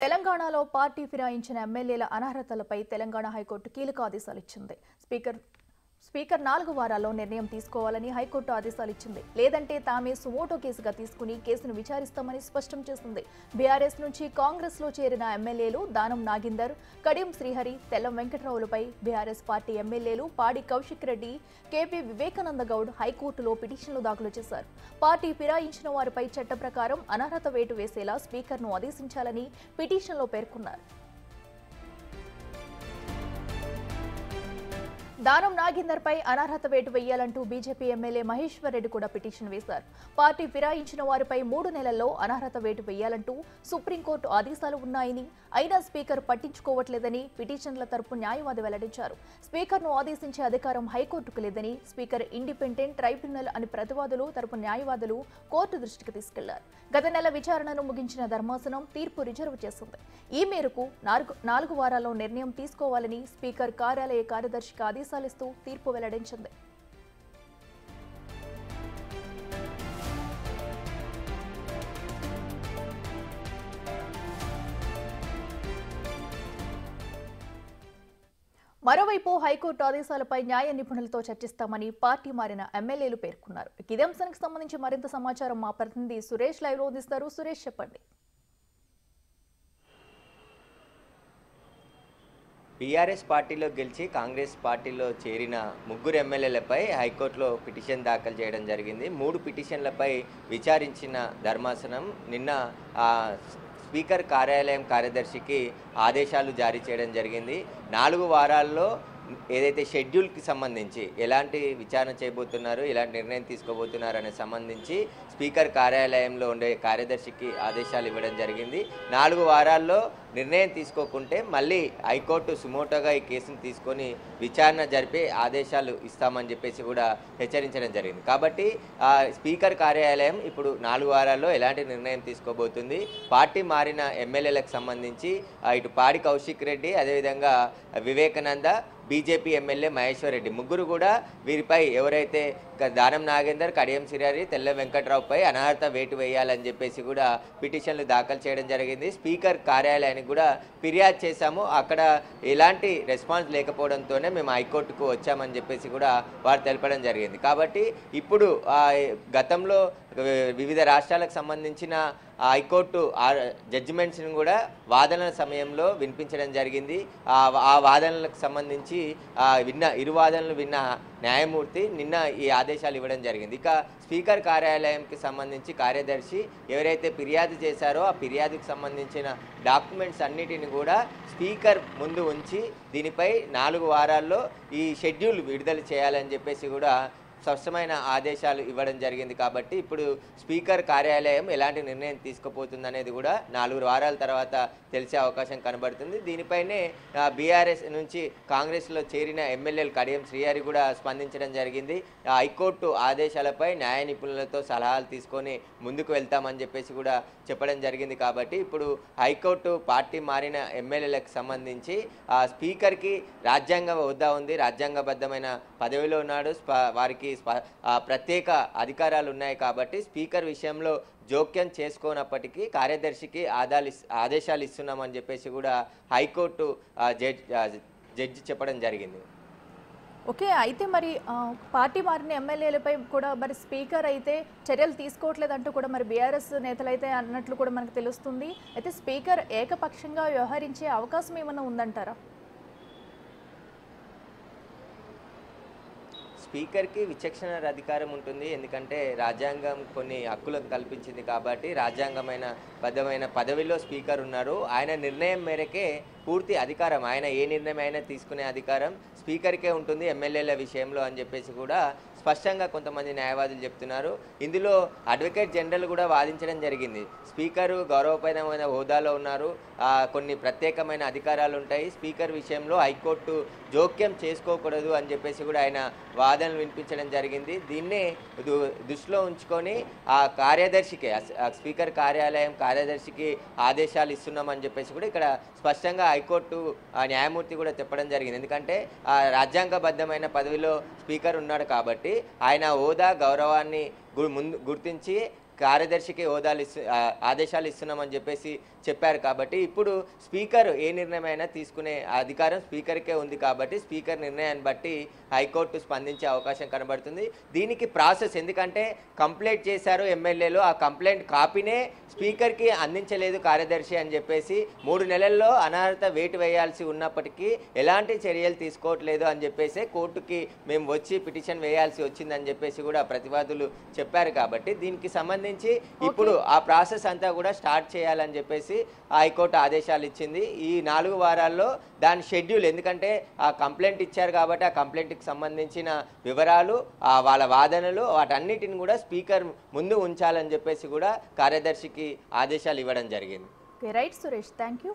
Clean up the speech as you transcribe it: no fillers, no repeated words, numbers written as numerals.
తెలంగాణలో పార్టీ ఫిరాయించిన ఎమ్మెల్యేల అనర్హతలపై తెలంగాణ హైకోర్టు కీలక ఆదేశాలు ఇచ్చింది. స్పీకర్ 4 వారాల్లో నిర్ణయం తీసుకోవాలని హైకోర్టు ఆదేశాలు ఇచ్చింది. లేదంటే తామే సుమోటో కేసుగా తీసుకుని కేసును విచారిస్తామని స్పష్టం చేసింది. బీఆర్ఎస్ నుంచి కాంగ్రెస్ లో చేరిన ఎమ్మెల్యేలు దానం నాగేందర్, కడియం శ్రీహరి, తెల్లం వెంకట్రావులపై బీఆర్ఎస్ పార్టీ ఎమ్మెల్యేలు పాడి కౌశిక్ రెడ్డి, కేపీ వివేకానంద గౌడ్ హైకోర్టులో పిటిషన్లు దాఖలు చేశారు. పార్టీ ఫిరాయించిన వారిపై చట్ట ప్రకారం అనర్హత వేటు వేసేలా స్పీకర్ను ఆదేశించాలని పిటిషన్లో పేర్కొన్నారు. దానం నాగేందర్ పై అనర్హత వేటు వేయాలంటూ బీజేపీ ఎమ్మెల్యే మహేశ్వర్ రెడ్డి కూడా పిటిషన్ వేశారు. పార్టీ ఫిరాయించిన వారిపై 3 నెలల్లో అనర్హత వేటు వేయాలంటూ సుప్రీంకోర్టు ఆదేశాలు ఉన్నాయని, అయినా స్పీకర్ పట్టించుకోవట్లేదని పిటిషన్ల తరపు న్యాయవాది వెల్లడించారు. స్పీకర్ను ఆదేశించే అధికారం హైకోర్టుకు లేదని, స్పీకర్ ఇండిపెండెంట్ ట్రైబ్యునల్ అని ప్రతివాదులు తరపు న్యాయవాదులు కోర్టు దృష్టికి తీసుకెళ్లారు. గత నెల విచారణను ముగించిన ధర్మాసనం తీర్పు రిజర్వ్ చేసింది. ఈ మేరకు 4 వారాల్లో నిర్ణయం తీసుకోవాలని స్పీకర్ కార్యాలయ కార్యదర్శికి ఆదేశాలిస్తూ తీర్పు వెల్లడించింది. మరోవైపు హైకోర్టు ఆదేశాలపై న్యాయ నిపుణులతో చర్చిస్తామని పార్టీ మారిన ఎమ్మెల్యేలు పేర్కొన్నారు. ఇదే అంశానికి సంబంధించి మరింత సమాచారం మా ప్రతినిధి సురేష్ లైవ్ లో అందిస్తారు. సురేష్, చెప్పండి. బీఆర్ఎస్ పార్టీలో గెలిచి కాంగ్రెస్ పార్టీలో చేరిన 3 ఎమ్మెల్యేలపై హైకోర్టులో పిటిషన్ దాఖలు చేయడం జరిగింది. 3 పిటిషన్లపై విచారించిన ధర్మాసనం నిన్న స్పీకర్ కార్యాలయం కార్యదర్శికి ఆదేశాలు జారీ చేయడం జరిగింది. 4 వారాల్లో ఏదైతే షెడ్యూల్కి సంబంధించి ఎలాంటి విచారణ చేయబోతున్నారు, ఎలాంటి నిర్ణయం తీసుకోబోతున్నారు అనే సంబంధించి స్పీకర్ కార్యాలయంలో ఉండే కార్యదర్శికి ఆదేశాలు ఇవ్వడం జరిగింది. 4 వారాల్లో నిర్ణయం తీసుకోకుంటే మళ్ళీ హైకోర్టు సుమోటోగా ఈ కేసును తీసుకొని విచారణ జరిపే ఆదేశాలు ఇస్తామని చెప్పేసి కూడా హెచ్చరించడం జరిగింది. కాబట్టి స్పీకర్ కార్యాలయం ఇప్పుడు 4 వారాల్లో ఎలాంటి నిర్ణయం తీసుకోబోతుంది, పార్టీ మారిన ఎమ్మెల్యేలకు సంబంధించి ఇటు పాడి కౌశిక్ రెడ్డి, అదేవిధంగా వివేకానంద, బీజేపీ ఎమ్మెల్యే మహేశ్వర్ రెడ్డి, 3 కూడా వీరిపై ఎవరైతే దానం నాగేందర్, కడియం శ్రీహరి, తెల్ల వెంకట్రావుపై అనర్హత వేటు వేయాలని చెప్పేసి కూడా పిటిషన్లు దాఖలు చేయడం జరిగింది. స్పీకర్ కార్యాలయానికి కూడా ఫిర్యాదు చేశాము, అక్కడ ఎలాంటి రెస్పాన్స్ లేకపోవడంతోనే మేము హైకోర్టుకు వచ్చామని చెప్పేసి కూడా వారు తెలపడం జరిగింది. కాబట్టి ఇప్పుడు గతంలో వివిధ రాష్ట్రాలకు సంబంధించిన హైకోర్టు జడ్జిమెంట్స్ని కూడా వాదనల సమయంలో వినిపించడం జరిగింది. ఆ వాదనలకు సంబంధించి ఇరు వాదనలు విన్న న్యాయమూర్తి నిన్న ఈ ఆదేశాలు ఇవ్వడం జరిగింది. ఇక స్పీకర్ కార్యాలయంకి సంబంధించి కార్యదర్శి ఎవరైతే ఫిర్యాదు చేశారో ఆ ఫిర్యాదుకు సంబంధించిన డాక్యుమెంట్స్ అన్నిటిని కూడా స్పీకర్ ముందు ఉంచి దీనిపై 4 వారాల్లో ఈ షెడ్యూల్ విడుదల చేయాలని చెప్పేసి కూడా స్పష్టమైన ఆదేశాలు ఇవ్వడం జరిగింది. కాబట్టి ఇప్పుడు స్పీకర్ కార్యాలయం ఎలాంటి నిర్ణయం తీసుకుపోతుందనేది కూడా 4 వారాల తర్వాత తెలిసే అవకాశం కనబడుతుంది. దీనిపైనే బీఆర్ఎస్ నుంచి కాంగ్రెస్లో చేరిన ఎమ్మెల్యేలు కడియం శ్రీహరి కూడా స్పందించడం జరిగింది. హైకోర్టు ఆదేశాలపై న్యాయ నిపుణులతో సలహాలు తీసుకొని ముందుకు వెళ్తామని చెప్పేసి కూడా చెప్పడం జరిగింది. కాబట్టి ఇప్పుడు హైకోర్టు పార్టీ మారిన ఎమ్మెల్యేలకు సంబంధించి స్పీకర్కి రాజ్యాంగ హోదా ఉంది, రాజ్యాంగబద్ధమైన పదవిలో ఉన్నాడు, వారికి ప్రత్యేక అధికారాలు ఉన్నాయి. కాబట్టి స్పీకర్ విషయంలో జోక్యం చేసుకోనప్పటికీ కార్యదర్శికి ఆదేశాలు ఇస్తున్నామని చెప్పేసి కూడా హైకోర్టు జడ్జి చెప్పడం జరిగింది. ఓకే, అయితే మరి పార్టీ మారిన ఎమ్మెల్యేలపై కూడా మరి స్పీకర్ అయితే చర్యలు తీసుకోవట్లేదంటూ కూడా మరి బీఆర్ఎస్ నేతలు అయితే అన్నట్లు కూడా మనకు తెలుస్తుంది. అయితే స్పీకర్ ఏకపక్షంగా వ్యవహరించే అవకాశం ఏమైనా ఉందంటారా? స్పీకర్కి విచక్షణ అధికారం ఉంటుంది, ఎందుకంటే రాజ్యాంగం కొన్ని హక్కులను కల్పించింది. కాబట్టి బద్ధమైన పదవిలో స్పీకర్ ఉన్నారు. ఆయన నిర్ణయం మేరకే పూర్తి అధికారం, ఆయన ఏ నిర్ణయం అయినా తీసుకునే అధికారం స్పీకర్కే ఉంటుంది ఎమ్మెల్యేల విషయంలో అని చెప్పేసి కూడా స్పష్టంగా కొంతమంది న్యాయవాదులు చెప్తున్నారు. ఇందులో అడ్వకేట్ జనరల్ కూడా వాదించడం జరిగింది. స్పీకరు గౌరవప్రదమైన హోదాలో ఉన్నారు, కొన్ని ప్రత్యేకమైన అధికారాలు ఉంటాయి, స్పీకర్ విషయంలో హైకోర్టు జోక్యం చేసుకోకూడదు అని చెప్పేసి కూడా ఆయన వాదనలు వినిపించడం జరిగింది. దీన్నే దృష్టిలో ఉంచుకొని ఆ కార్యదర్శికి, స్పీకర్ కార్యాలయం కార్యదర్శికి ఆదేశాలు ఇస్తున్నామని చెప్పేసి కూడా ఇక్కడ స్పష్టంగా హైకోర్టు న్యాయమూర్తి కూడా చెప్పడం జరిగింది. ఎందుకంటే రాజ్యాంగబద్ధమైన పదవిలో స్పీకర్ ఉన్నాడు కాబట్టి ఆయన హోదా గౌరవాన్ని గుర్తించి కార్యదర్శికి ఆదేశాలు ఇస్తున్నామని చెప్పేసి చెప్పారు. కాబట్టి ఇప్పుడు స్పీకర్ ఏ నిర్ణయమైనా తీసుకునే అధికారం స్పీకర్కే ఉంది. కాబట్టి స్పీకర్ నిర్ణయాన్ని బట్టి హైకోర్టు స్పందించే అవకాశం కనబడుతుంది. దీనికి ప్రాసెస్, ఎందుకంటే కంప్లైంట్ చేశారు ఎమ్మెల్యేలు, ఆ కంప్లైంట్ కాపీనే స్పీకర్కి అందించలేదు కార్యదర్శి అని చెప్పేసి 3 నెలల్లో అనర్హత వేటు వేయాల్సి ఉన్నప్పటికీ ఎలాంటి చర్యలు తీసుకోవట్లేదు అని చెప్పేసి కోర్టుకి మేము వచ్చి పిటిషన్ వేయాల్సి వచ్చిందని చెప్పేసి కూడా ప్రతివాదులు చెప్పారు. కాబట్టి దీనికి సంబంధించి ఇప్పుడు ఆ ప్రాసెస్ అంతా కూడా స్టార్ట్ చేయాలని చెప్పేసి హైకోర్టు ఆదేశాలు ఇచ్చింది. ఈ 4 వారాల్లో దాని షెడ్యూల్, ఎందుకంటే ఆ కంప్లైంట్ ఇచ్చారు కాబట్టి ఆ కంప్లైంట్కి సంబంధించిన వివరాలు, వాళ్ళ వాదనలు, వాటన్నిటిని కూడా స్పీకర్ ముందు ఉంచాలని చెప్పేసి కూడా కార్యదర్శికి ఆదేశాలు ఇవ్వడం జరిగింది. Right Suresh, thank you.